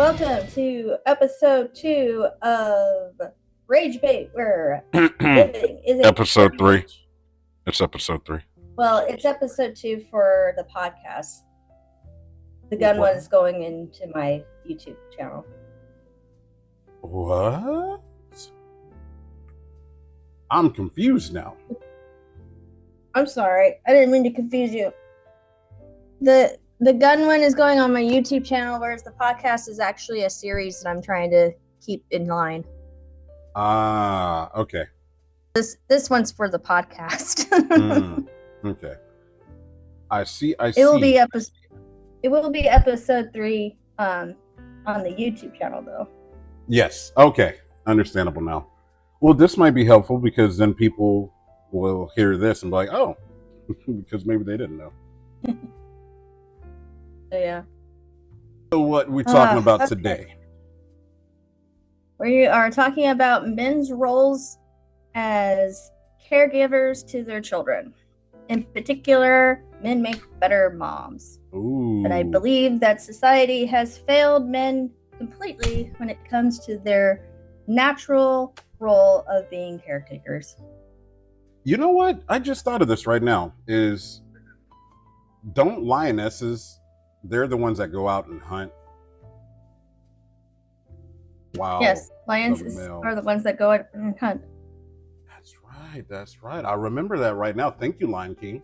Welcome to episode 2 of Rage Bait, where living is a Episode 3. privilege. It's episode 3. Well, it's episode 2 for the podcast. The gun What? one is going into my YouTube channel. What? I'm confused now. I'm sorry. I didn't mean to confuse you. The gun one is going on my YouTube channel, whereas the podcast is actually a series that I'm trying to keep in line. Okay. This one's for the podcast. Okay. I see. It will be episode 3 on the YouTube channel, though. Yes. Okay. Understandable now. Well, this might be helpful because then people will hear this and be like, oh, because maybe they didn't know. So, yeah. So what are we talking about today? We are talking about men's roles as caregivers to their children. In particular, men make better moms. Ooh. But I believe that society has failed men completely when it comes to their natural role of being caretakers. You know what? I just thought of this right now. Don't lionesses, they're the ones that go out and hunt? Wow. Yes, lions are the ones that go out and hunt. That's right. I remember that right now. Thank you, Lion King.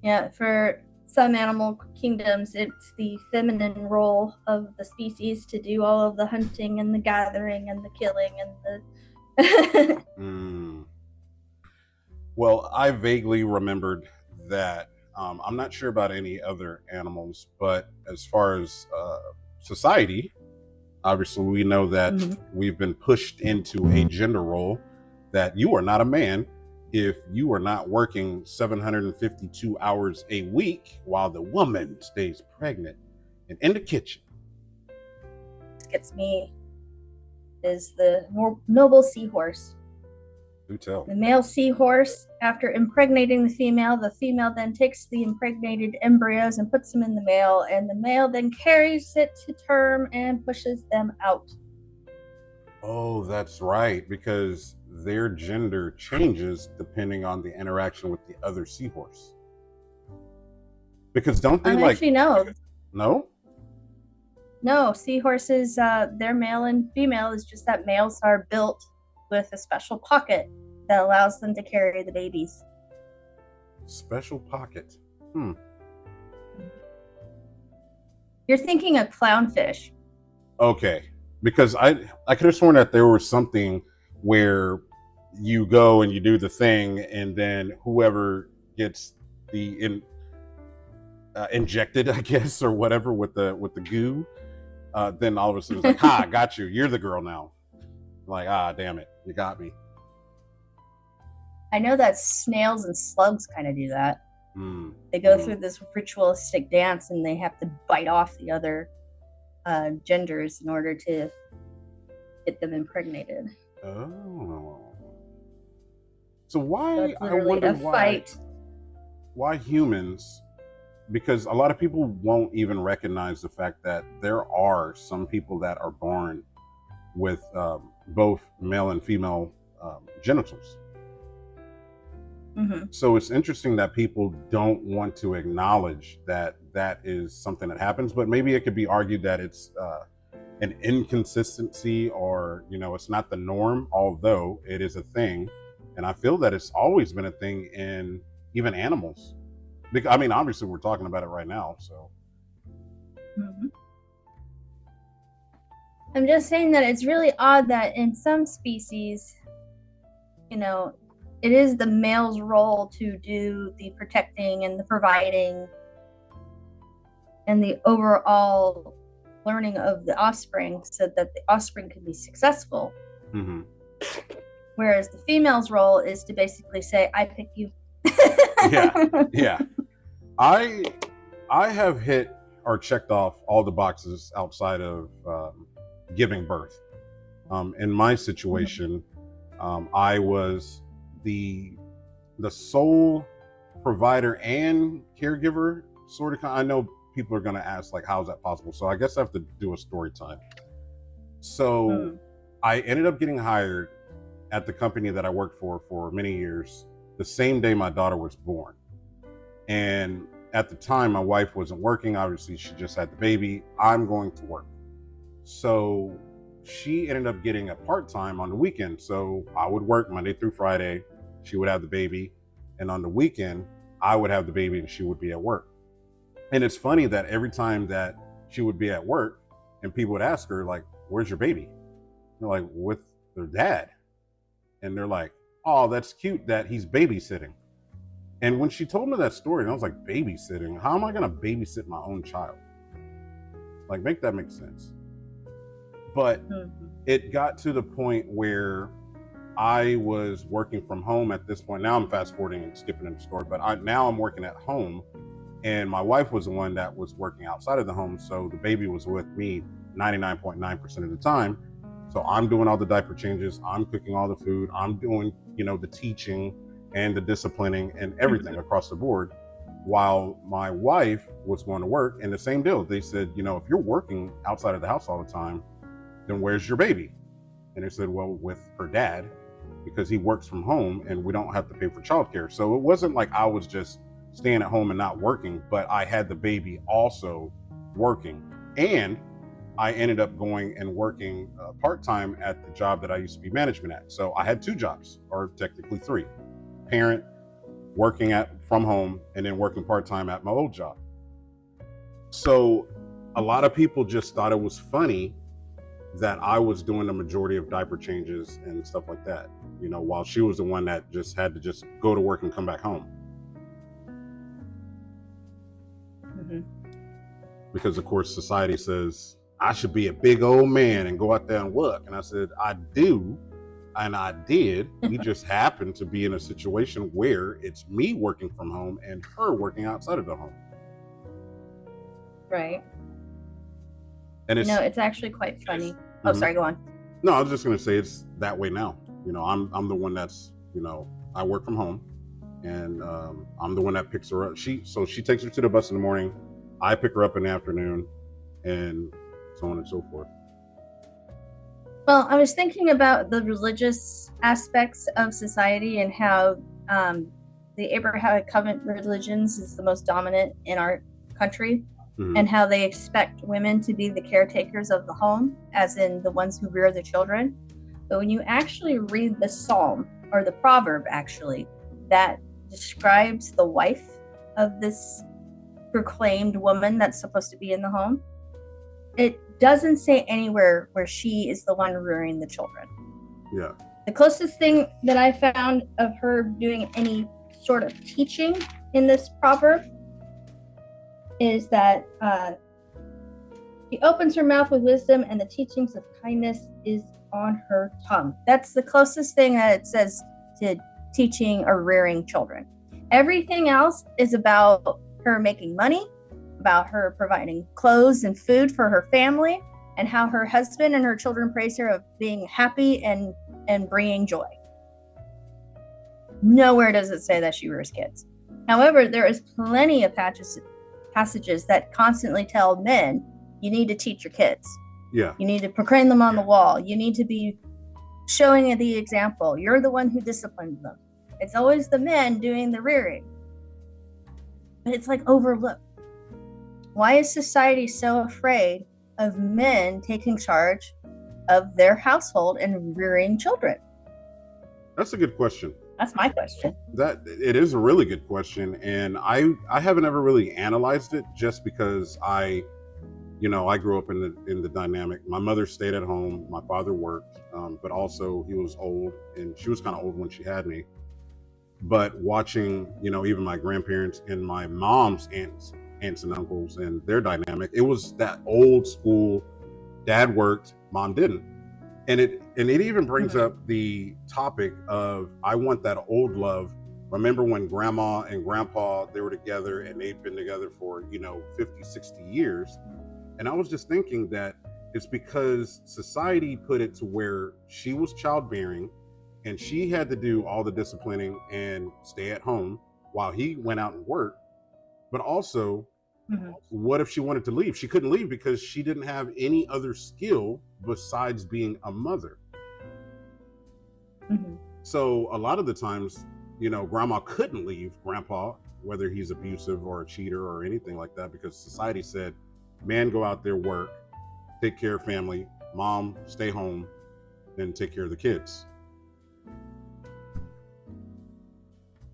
Yeah, for some animal kingdoms, it's the feminine role of the species to do all of the hunting and the gathering and the killing and the... Well, I vaguely remembered that. I'm not sure about any other animals, but as far as society, obviously we know that we've been pushed into a gender role that you are not a man if you are not working 752 hours a week while the woman stays pregnant and in the kitchen. What gets me is the more noble seahorse. Do tell. The male seahorse, after impregnating the female then takes the impregnated embryos and puts them in the male, and the male then carries it to term and pushes them out. Oh, that's right, because their gender changes depending on the interaction with the other seahorse. Because don't they Actually, no. No? No, seahorses, their male and female is just that males are built with a special pocket that allows them to carry the babies. Special pocket. You're thinking of clownfish. Okay. Because I could have sworn that there was something where you go and you do the thing, and then whoever gets the injected, I guess, or whatever with the goo, then all of a sudden it's like, ha, got you. You're the girl now. Like, damn it, you got me. I know that snails and slugs kind of do that. They go through this ritualistic dance and they have to bite off the other genders in order to get them impregnated. Oh. So why, I wonder why humans, because a lot of people won't even recognize the fact that there are some people that are born with both male and female genitals. So it's interesting that people don't want to acknowledge that that is something that happens, but maybe it could be argued that it's an inconsistency, or, it's not the norm, although it is a thing. And I feel that it's always been a thing in even animals. Because, obviously we're talking about it right now, so. I'm just saying that it's really odd that in some species, it is the male's role to do the protecting and the providing and the overall learning of the offspring so that the offspring can be successful. Whereas the female's role is to basically say, I pick you. Yeah. I have hit or checked off all the boxes outside of giving birth. In my situation, I was the sole provider and caregiver, sort of. I know people are going to ask, like, how is that possible? So I guess I have to do a story time. So I ended up getting hired at the company that I worked for many years, the same day my daughter was born. And at the time, my wife wasn't working. Obviously, she just had the baby. I'm going to work. So she ended up getting a part-time on the weekend. So I would work Monday through Friday. She would have the baby. And on the weekend, I would have the baby and she would be at work. And it's funny that every time that she would be at work and people would ask her, like, where's your baby? They're like, with their dad. And they're like, oh, that's cute that he's babysitting. And when she told me that story, and I was like, babysitting? How am I going to babysit my own child? Like, make that make sense. But it got to the point where I was working from home at this point. Now I'm fast forwarding and skipping in the story, but now I'm working at home, and my wife was the one that was working outside of the home. So the baby was with me 99.9% of the time. So I'm doing all the diaper changes. I'm cooking all the food. I'm doing, the teaching and the disciplining and everything across the board, while my wife was going to work. And the same deal. They said, if you're working outside of the house all the time, then where's your baby? And they said, well, with her dad, because he works from home and we don't have to pay for childcare. So it wasn't like I was just staying at home and not working, but I had the baby also working. And I ended up going and working part-time at the job that I used to be management at. So I had 2 jobs, or technically 3. Parent, working from home, and then working part-time at my old job. So a lot of people just thought it was funny that I was doing the majority of diaper changes and stuff like that, while she was the one that just had to just go to work and come back home. Because of course society says I should be a big old man and go out there and work. And I said, I do. And I did. We just happened to be in a situation where it's me working from home and her working outside of the home. Right. And it's actually quite funny. Oh, sorry, go on. No, I was just going to say it's that way now. I'm the one that's, I work from home, and I'm the one that picks her up. She takes her to the bus in the morning. I pick her up in the afternoon, and so on and so forth. Well, I was thinking about the religious aspects of society and how the Abrahamic covenant religions is the most dominant in our country, and how they expect women to be the caretakers of the home, as in the ones who rear the children. But when you actually read the psalm, or the proverb actually, that describes the wife of this proclaimed woman that's supposed to be in the home, it doesn't say anywhere where she is the one rearing the children. Yeah. The closest thing that I found of her doing any sort of teaching in this proverb is that she opens her mouth with wisdom, and the teachings of kindness is on her tongue. That's the closest thing that it says to teaching or rearing children. Everything else is about her making money, about her providing clothes and food for her family, and how her husband and her children praise her of being happy and bringing joy. Nowhere does it say that she rears kids. However, there is plenty of passages that constantly tell men, you need to teach your kids. Yeah. You need to proclaim them on the wall. You need to be showing the example. You're the one who disciplines them. It's always the men doing the rearing. But it's like overlooked. Why is society so afraid of men taking charge of their household and rearing children? That's a good question. That's my question. That it is a really good question, and I haven't ever really analyzed it, just because I grew up in the dynamic. My mother stayed at home. My father worked, but also he was old, and she was kind of old when she had me. But watching, even my grandparents and my mom's aunts and uncles and their dynamic, it was that old school. Dad worked, mom didn't. And it even brings up the topic of, I want that old love. Remember when grandma and grandpa, they were together and they'd been together for, 50, 60 years. And I was just thinking that it's because society put it to where she was childbearing and she had to do all the disciplining and stay at home while he went out and worked. But also, Mm-hmm. What if she wanted to leave? She couldn't leave because she didn't have any other skill besides being a mother. Mm-hmm. So a lot of the times, grandma couldn't leave grandpa, whether he's abusive or a cheater or anything like that, because society said, man, go out there, work, take care of family, mom, stay home, and take care of the kids.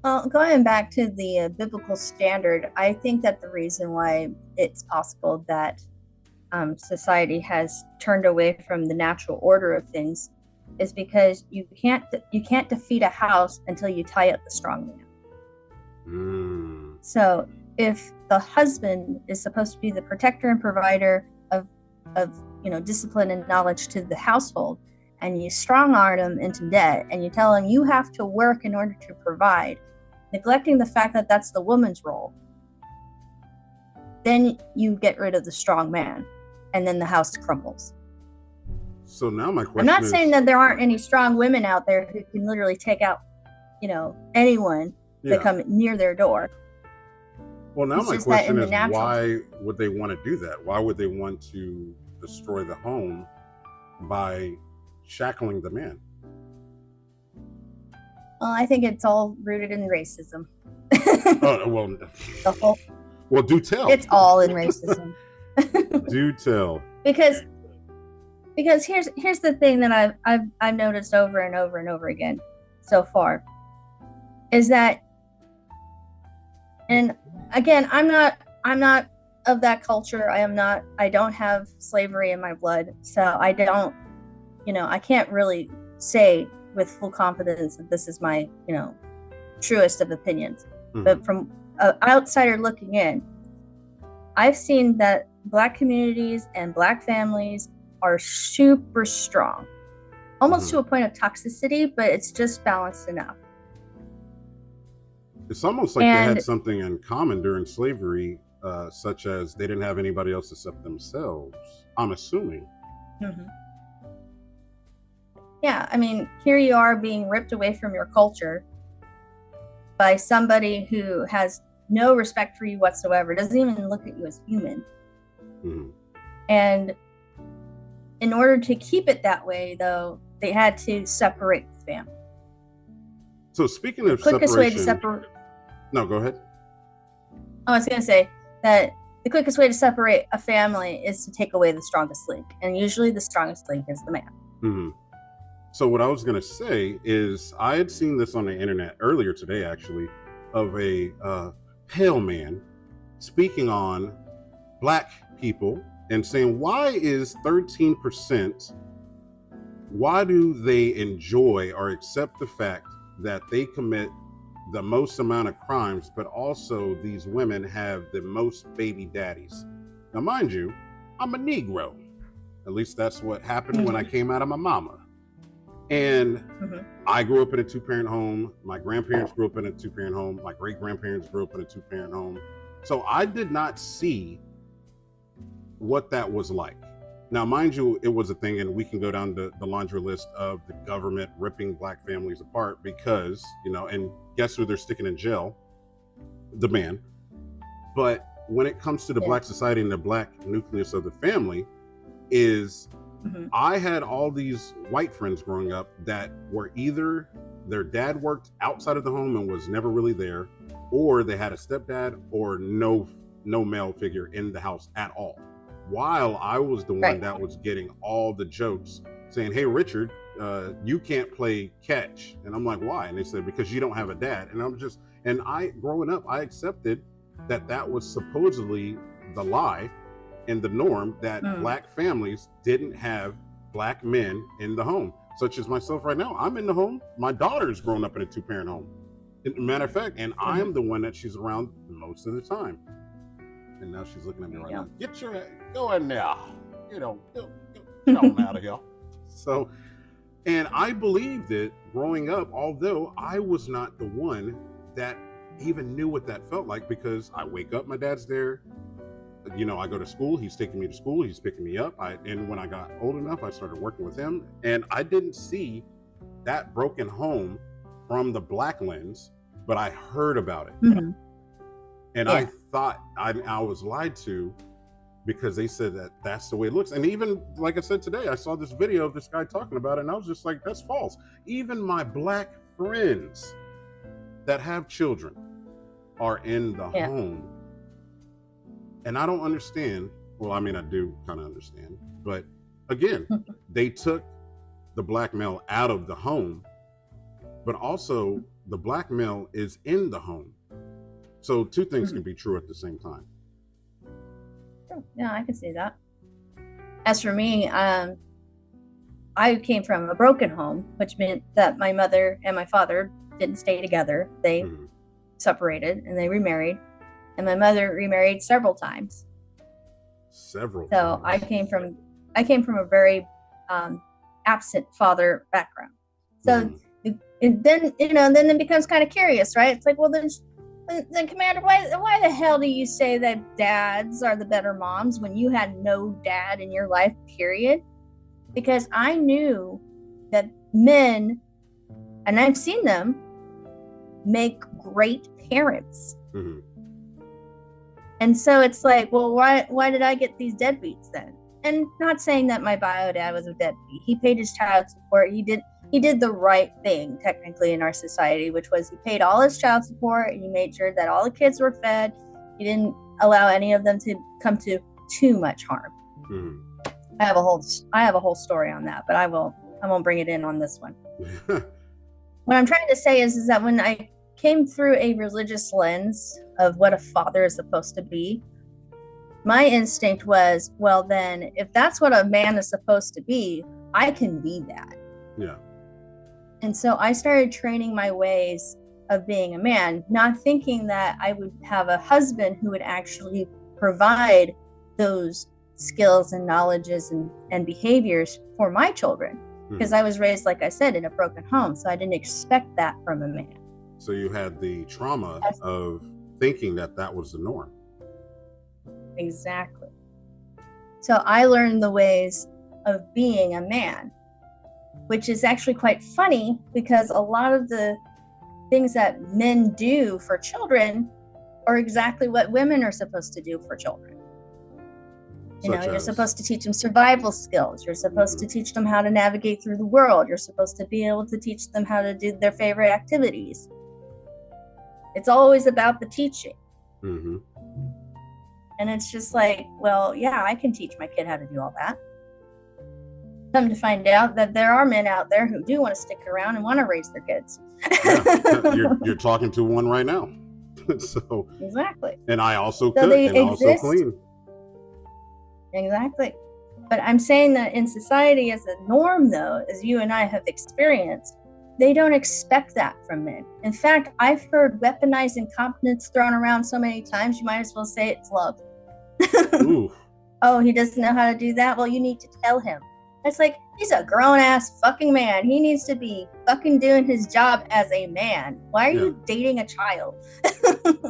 Well, going back to the biblical standard, I think that the reason why it's possible that society has turned away from the natural order of things is because you can't defeat a house until you tie up the strong man. So if the husband is supposed to be the protector and provider of discipline and knowledge to the household, and you strong arm him into debt, and you tell him you have to work in order to provide, neglecting the fact that that's the woman's role, then you get rid of the strong man, and then the house crumbles. So now my question I'm not saying that there aren't any strong women out there who can literally take out, anyone that come near their door. Well, now my question is, why would they want to do that? Why would they want to destroy the home by shackling the man? Well, I think it's all rooted in racism. Well, do tell. It's all in racism. Do tell. Because here's the thing that I've noticed over and over and over again so far, is that, and again, I'm not of that culture. I don't have slavery in my blood, so I don't, I can't really say with full confidence that this is my, truest of opinions. Mm-hmm. But from an outsider looking in, I've seen that Black communities and Black families are super strong, almost to a point of toxicity, but it's just balanced enough. It's almost like they had something in common during slavery, such as they didn't have anybody else except themselves, I'm assuming. Mm-hmm. Yeah, I mean, here you are being ripped away from your culture by somebody who has no respect for you whatsoever, doesn't even look at you as human. Mm-hmm. And in order to keep it that way, though, they had to separate the family. So speaking of separation... No, go ahead. I was going to say that the quickest way to separate a family is to take away the strongest link. And usually the strongest link is the man. Mm-hmm. So what I was going to say is I had seen this on the internet earlier today, actually, of a pale man speaking on Black people and saying, why is 13%, why do they enjoy or accept the fact that they commit the most amount of crimes, but also these women have the most baby daddies? Now, mind you, I'm a Negro. At least that's what happened when I came out of my mama. And I grew up in a 2-parent home. My grandparents grew up in a 2-parent home. My great-grandparents grew up in a 2-parent home. So I did not see what that was like. Now, mind you, it was a thing, and we can go down the laundry list of the government ripping Black families apart because, and guess who they're sticking in jail? The man. But when it comes to the Black society and the Black nucleus of the family is... I had all these white friends growing up that were either their dad worked outside of the home and was never really there, or they had a stepdad or no male figure in the house at all. While I was the one that was getting all the jokes saying, hey, Richard, you can't play catch. And I'm like, why? And they said, because you don't have a dad. And growing up, I accepted that was supposedly the lie and the norm, that Black families didn't have Black men in the home, such as myself right now. I'm in the home. My daughter's grown up in a 2-parent home. Matter of fact, and I'm the one that she's around most of the time. And now she's looking at me right now. Go in there. Get on out of here. So, and I believed it growing up, although I was not the one that even knew what that felt like, because I wake up, my dad's there. I go to school, he's taking me to school, he's picking me up. And when I got old enough, I started working with him. And I didn't see that broken home from the Black lens, but I heard about it. Mm-hmm. And I thought I was lied to, because they said that that's the way it looks. And even, like I said today, I saw this video of this guy talking about it, and I was just like, that's false. Even my black friends that have children are in the home. And I don't understand. Well, I mean, I do kind of understand. But again, they took the black male out of the home, but also the black male is in the home. So two things can be true at the same time. Yeah, I can see that. As for me, I came from a broken home, which meant that my mother and my father didn't stay together. They separated and they remarried. And my mother remarried several times. So I came from a very absent father background. So and then then it becomes kind of curious, right? It's like, well, then Commander, why the hell do you say that dads are the better moms when you had no dad in your life, period? Because I knew that men, and I've seen them, make great parents. And so it's like, well, why did I get these deadbeats then? And not saying that my bio dad was a deadbeat. He paid his child support. He did the right thing technically in our society, which was he paid all his child support and he made sure that all the kids were fed. He didn't allow any of them to come to too much harm. I have a whole story on that, but I won't bring it in on this one. What I'm trying to say is that when I came through a religious lens of what a father is supposed to be, my instinct was, well, then if that's what a man is supposed to be, I can be that. Yeah. And so I started training my ways of being a man, not thinking that I would have a husband who would actually provide those skills and knowledges and behaviors for my children. Because I was raised, like I said, in a broken home. So I didn't expect that from a man. So you had the trauma of thinking that was the norm. Exactly. So I learned the ways of being a man, which is actually quite funny because a lot of the things that men do for children are exactly what women are supposed to do for children. You're supposed to teach them survival skills. You're supposed to teach them how to navigate through the world. You're supposed to be able to teach them how to do their favorite activities. It's always about the teaching. And it's just like, well, yeah, I can teach my kid how to do all that. Come to find out that there are men out there who do want to stick around and want to raise their kids. You're talking to one right now. So exactly. And I also cook and also clean. Exactly. But I'm saying that in society as a norm, though, as you and I have experienced, they don't expect that from men. In fact, I've heard weaponized incompetence thrown around so many times, you might as well say it's love. Oh, he doesn't know how to do that? Well, you need to tell him. It's like, he's a grown-ass fucking man. He needs to be fucking doing his job as a man. Why are you dating a child?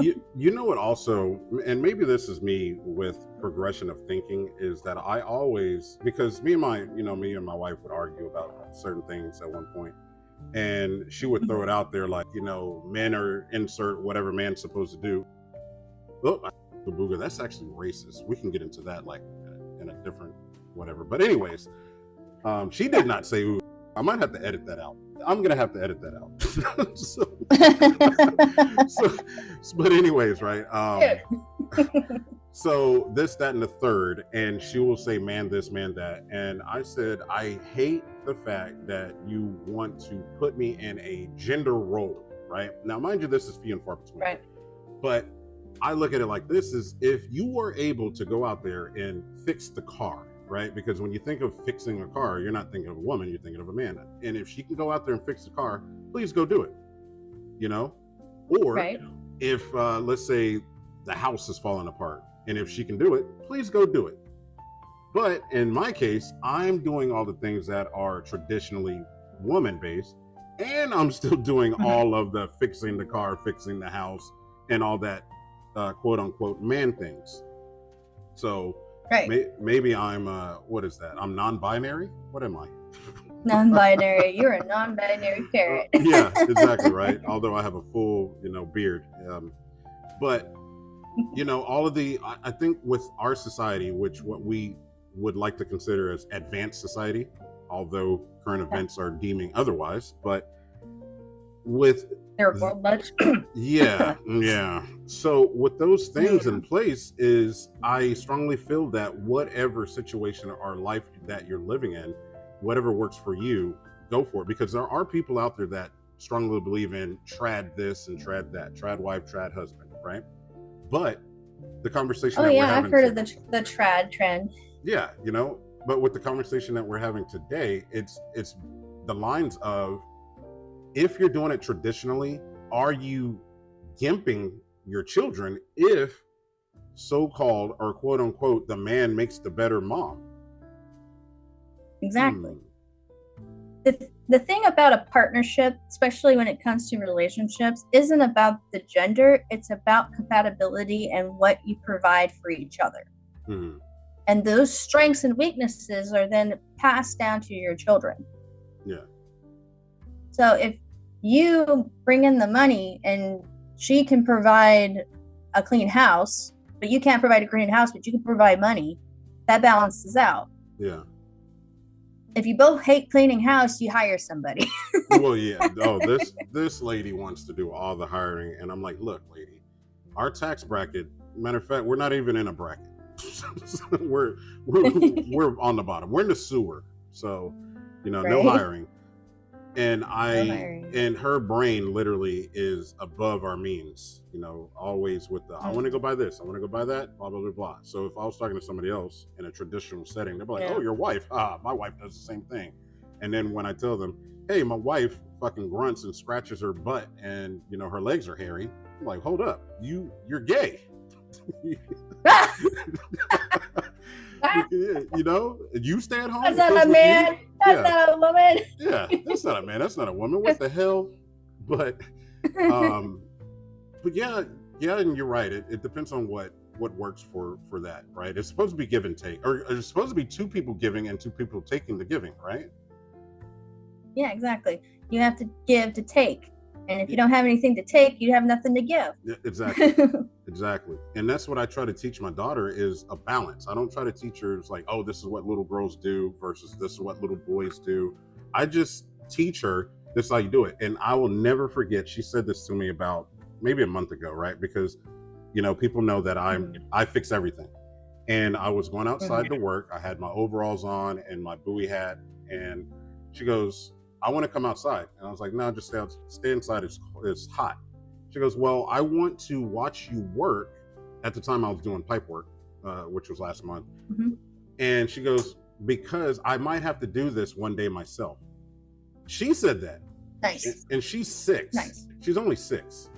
You know what also, and maybe this is me with progression of thinking, is that I always, because me and my wife would argue about certain things at one point, and she would throw it out there like, men are insert whatever man's supposed to do. Oh, Booga, that's actually racist. We can get into that like in a different whatever. But anyways, she did not say ooh. I might have to edit that out. I'm gonna have to edit that out. But anyways, right? So this, that, and the third, and she will say, man this, man that. And I said, I hate the fact that you want to put me in a gender role, right? Now, mind you, this is few and far between. Right. But I look at it like this: is if you were able to go out there and fix the car, right? Because when you think of fixing a car, you're not thinking of a woman, you're thinking of a man. And if she can go out there and fix the car, please go do it, Or if, let's say, the house is falling apart, and if she can do it, please go do it. But in my case, I'm doing all the things that are traditionally woman-based, and I'm still doing all of the fixing the car, fixing the house, and all that quote-unquote man things. So maybe I'm, what is that? I'm non-binary? What am I? Non-binary. You're a non-binary parent. Yeah, exactly, right? Although I have a full, beard. But all of I think with our society, which what we would like to consider as advanced society, although current events are deeming otherwise, but with third world much. yeah. So with those things in place, is I strongly feel that whatever situation or life that you're living in, whatever works for you, go for it, because there are people out there that strongly believe in trad this and trad that, trad wife, trad husband, right? But the conversation that we're having, I've heard of the trad trend. Yeah, but with the conversation that we're having today, it's the lines of, if you're doing it traditionally, are you gimping your children if so-called or quote unquote the man makes the better mom? Exactly. The thing about a partnership, especially when it comes to relationships, isn't about the gender. It's about compatibility and what you provide for each other. And those strengths and weaknesses are then passed down to your children. Yeah. So if you bring in the money and she can provide a clean house, but you can't provide a clean house, but you can provide money, that balances out. Yeah. If you both hate cleaning house, you hire somebody. Well, yeah. Oh, this lady wants to do all the hiring, and I'm like, look, lady, our tax bracket. Matter of fact, we're not even in a bracket. we're on the bottom. We're in the sewer. So, right? No hiring. And and her brain literally is above our means. Always with the I want to go buy this, I want to go buy that, blah blah blah blah. So if I was talking to somebody else in a traditional setting, they'd be like, "Oh, your wife? My wife does the same thing." And then when I tell them, "Hey, my wife fucking grunts and scratches her butt, and her legs are hairy," I'm like, "Hold up, you're gay." You stay at home. That's not a man. That's not a woman. Yeah, that's not a man. That's not a woman. What the hell? But yeah, and you're right. It depends on what works for that, right? It's supposed to be give and take, or it's supposed to be two people giving and two people taking the giving, right? Yeah, exactly. You have to give to take. And if you don't have anything to take, you have nothing to give. Yeah, exactly. Exactly. And that's what I try to teach my daughter, is a balance. I don't try to teach her like, oh, this is what little girls do versus this is what little boys do. I just teach her, this is how you do it. And I will never forget, she said this to me about maybe a month ago, right? Because, people know that I fix everything. And I was going outside to work. I had my overalls on and my buoy hat. And she goes, I want to come outside. And I was like, no, just stay inside. It's hot. She goes, well, I want to watch you work. At the time I was doing pipe work, which was last month. And she goes, because I might have to do this one day myself. She said that. Nice. And she's 6. Nice. She's only 6,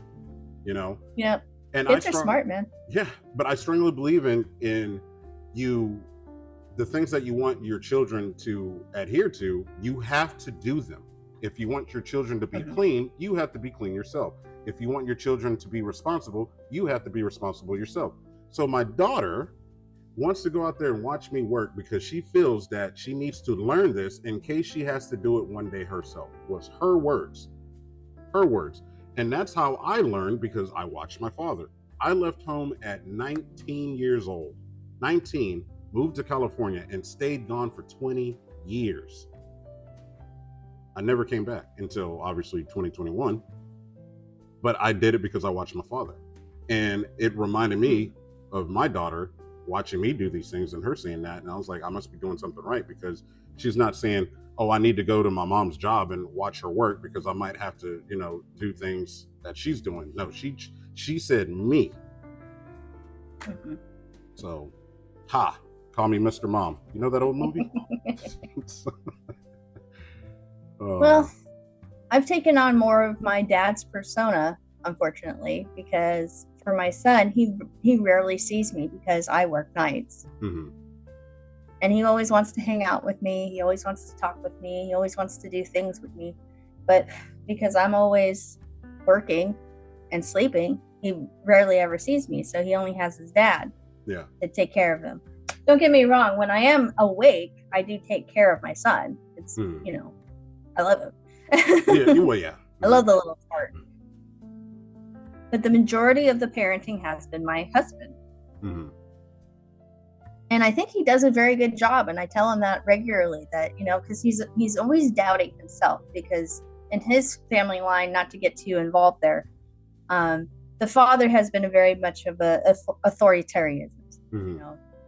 Yeah. And kids are smart, man. Yeah. But I strongly believe in you. The things that you want your children to adhere to, you have to do them. If you want your children to be clean, you have to be clean yourself. If you want your children to be responsible, you have to be responsible yourself. So my daughter wants to go out there and watch me work because she feels that she needs to learn this in case she has to do it one day herself. Was her words. And that's how I learned, because I watched my father. I left home at 19 years old. 19. Moved to California and stayed gone for 20 years. I never came back until obviously 2021. But I did it because I watched my father. And it reminded me of my daughter watching me do these things and her seeing that. And I was like, I must be doing something right, because she's not saying, oh, I need to go to my mom's job and watch her work because I might have to, do things that she's doing. No, she said me. So, call me Mr. Mom. You know that old movie? Well, I've taken on more of my dad's persona, unfortunately, because for my son, he rarely sees me because I work nights. And he always wants to hang out with me. He always wants to talk with me. He always wants to do things with me. But because I'm always working and sleeping, he rarely ever sees me. So he only has his dad to take care of him. Don't get me wrong. When I am awake, I do take care of my son. It's, I love him. Yeah. I love the little part. but the majority of the parenting has been my husband. Mm-hmm. And I think he does a very good job. And I tell him that regularly, that, because he's always doubting himself, because in his family line, not to get too involved there, the father has been a very much of a authoritarian, mm-hmm.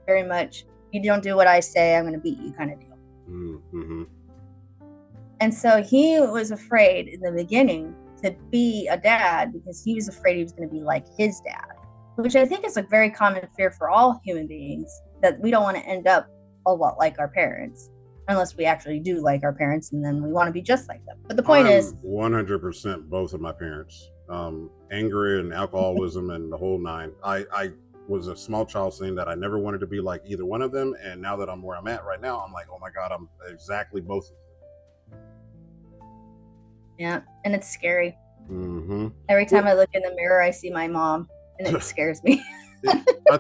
Very much, you don't do what I say, I'm going to beat you kind of deal. Mm-hmm. And so he was afraid in the beginning to be a dad, because he was afraid he was going to be like his dad, which I think is a very common fear for all human beings, that we don't want to end up a lot like our parents, unless we actually do like our parents, and then we want to be just like them. But the point is 100% both of my parents, anger and alcoholism and the whole nine. I was a small child saying that I never wanted to be like either one of them, and now that I'm where I'm at right now, I'm like, oh my God, I'm exactly both of them. Yeah, and it's scary. Mm-hmm. Every time I look in the mirror, I see my mom, and it scares me. I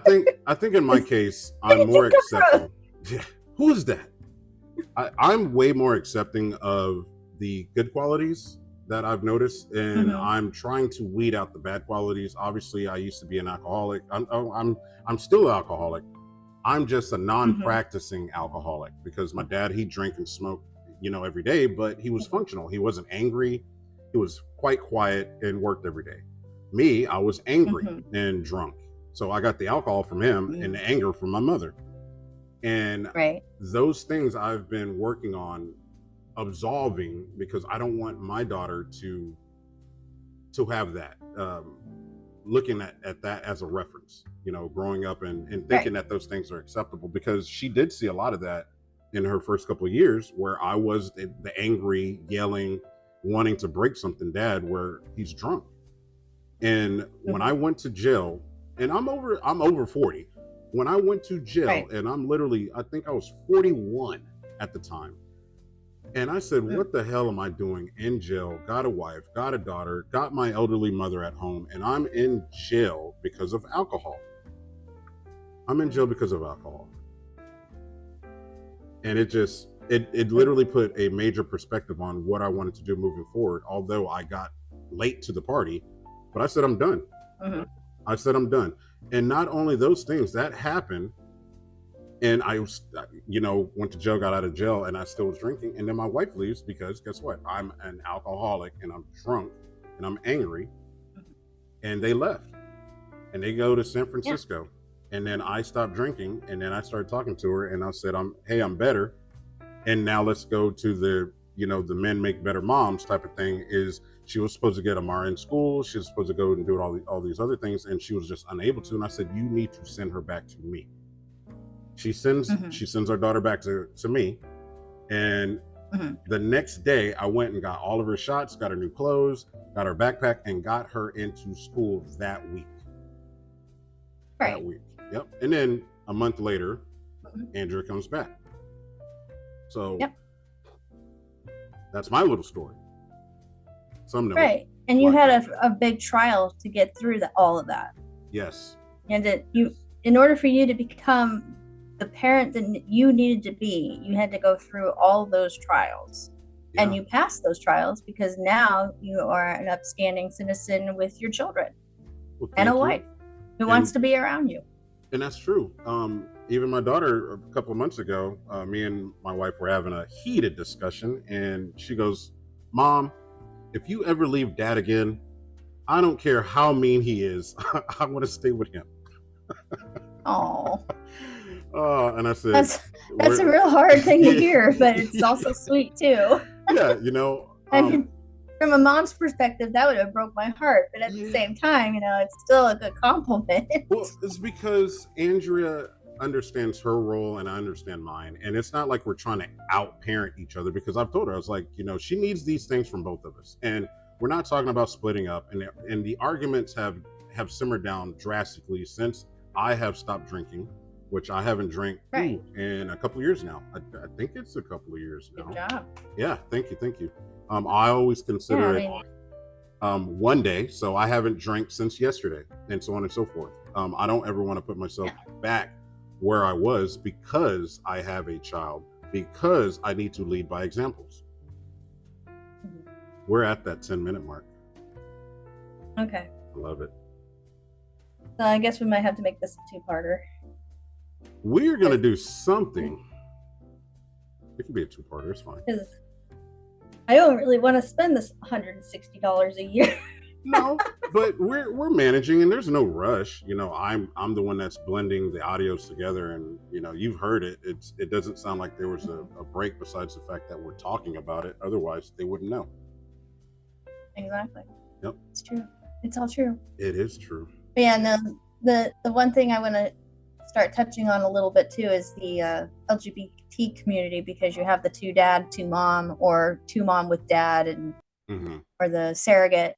think in my case, I'm more accepting. Yeah. Who is that? I'm way more accepting of the good qualities that I've noticed, and mm-hmm. I'm trying to weed out the bad qualities. Obviously, I used to be an alcoholic. I'm still an alcoholic. I'm just a non-practicing mm-hmm. alcoholic, because my dad, he drank and smoked, every day, but he was functional. He wasn't angry. He was quite quiet and worked every day. Me, I was angry mm-hmm. and drunk. So I got the alcohol from him and the anger from my mother. And those things I've been working on absolving, because I don't want my daughter to have that, looking at that as a reference, growing up and thinking that those things are acceptable, because she did see a lot of that in her first couple of years, where I was the angry, yelling, wanting to break something dad, where he's drunk. And mm-hmm. when I went to jail, and I'm over 40. When I went to jail, and I think I was 41 at the time. And I said, what the hell am I doing in jail? Got a wife, got a daughter, got my elderly mother at home, and I'm in jail because of alcohol. I'm in jail because of alcohol. And it literally put a major perspective on what I wanted to do moving forward, although I got late to the party. But I said, I'm done. Mm-hmm. I said, I'm done. And not only those things that happened, and I was, went to jail, got out of jail, and I still was drinking. And then my wife leaves, because guess what? I'm an alcoholic, and I'm drunk, and I'm angry. And they left, and they go to San Francisco. Yeah. And then I stopped drinking, and then I started talking to her, and I said, I'm better. And now let's go to the men make better moms type of thing. Is she was supposed to get Amara in school. She was supposed to go and do all these other things, and she was just unable to. And I said, you need to send her back to me. She sends our daughter back to me. And the next day I went and got all of her shots, got her new clothes, got her backpack, and got her into school that week. Right. That week. Yep. And then a month later, Andrea comes back. So that's my little story. Some know. Right. And you had a big trial to get through all of that. Yes. And in order for you to become the parent that you needed to be, you had to go through all those trials. Yeah. And you passed those trials, because now you are an upstanding citizen with your children and a wife who wants to be around you. And that's true. Even my daughter, a couple of months ago, me and my wife were having a heated discussion, and she goes, Mom, if you ever leave Dad again, I don't care how mean he is. I want to stay with him. Oh. And I said, that's a real hard thing to hear, but it's also sweet too. Yeah, I mean, from a mom's perspective, that would have broke my heart, but at the same time, it's still a good compliment. Well, it's because Andrea understands her role and I understand mine, and it's not like we're trying to out-parent each other, because I've told her, I was like, she needs these things from both of us, and we're not talking about splitting up, and the arguments have simmered down drastically since I have stopped drinking, which I haven't drank in a couple of years now. I think it's a couple of years now. Good job. Yeah, thank you. I always consider it one day, so I haven't drank since yesterday, and so on and so forth. I don't ever want to put myself back where I was, because I have a child, because I need to lead by examples. We're at that 10-minute mark. Okay. Love it. So I guess we might have to make this a two-parter. We're going to do something. It can be a two-parter. It's fine. Because I don't really want to spend this $160 a year. No, but we're managing, and there's no rush. You know, I'm the one that's blending the audios together, and you know, you've heard it. It doesn't sound like there was a break besides the fact that we're talking about it. Otherwise, they wouldn't know. Exactly. Yep. It's true. It's all true. It is true. But yeah, the one thing I want to start touching on a little bit too is the LGBT community, because you have the two dad, two mom, or two mom with dad, and or the surrogate.